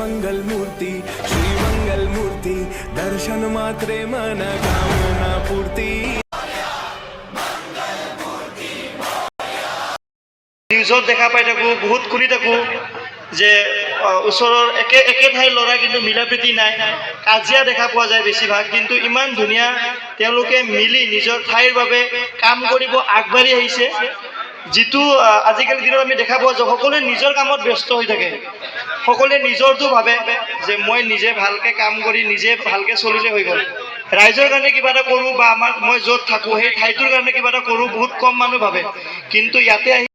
मंगल मूर्ति श्री मंगल मूर्ति दर्शन मात्रे मन कामना पूर्ति। নিউজত দেখা পাই থাকোঁ, বহুত শুনি থাকোঁ যে ওচৰৰ একে ঠাইৰ ল'ৰা কিন্তু মিলা প্ৰীতি নাই, কাজিয়া দেখা পোৱা যায় বেছিভাগ। কিন্তু ইমান ধুনীয়া তেওঁলোকে মিলি নিজৰ ঠাইৰ বাবে কাম কৰিব আগবাঢ়ি আহিছে, যিটো আজিকালি দিনত আমি দেখা পোৱা যায় সকলোৱে নিজৰ কামত ব্যস্ত হৈ থাকে। সকলোৱে নিজৰটো ভাবে যে মই নিজে ভালকৈ কাম কৰি নিজে ভালকৈ চলিলে হৈ গ'ল, ৰাইজৰ কাৰণে কিবা এটা কৰোঁ বা মই য'ত থাকোঁ সেই ঠাইটোৰ কাৰণে কিবা এটা কৰোঁ, বহুত কম মানুহ ভাবে। কিন্তু ইয়াতে আহি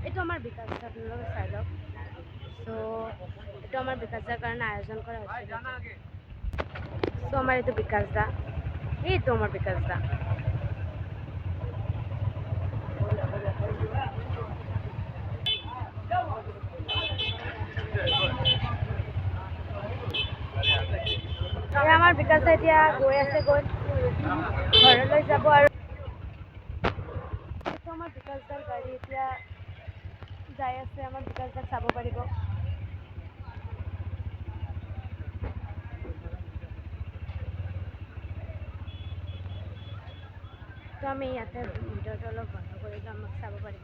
এইটো আমাৰ বিকাশ দা আপোনালোকে চাই লওক। চ' এইটো আমাৰ বিকাশ দাৰ কাৰণে আয়োজন কৰা হৈছে। চ' আমাৰ এইটো বিকাশ দা, এইটো আমাৰ বিকাশ দা। আমাৰ বিকাশ দা এতিয়া গৈ আছে, ঘৰলৈ যাব। আৰু আমাৰ বিকাশ দাৰ গাড়ী এতিয়া যাই আছে, আমাৰ বিকাশ দাক চাব পাৰিব। তো আমি ইয়াতে ভিডিঅ'টো অলপ বন্ধ কৰিলে আমাক চাব পাৰিব।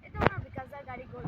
এইটো আমাৰ বিকাশ দাৰ গাড়ী গ'ল।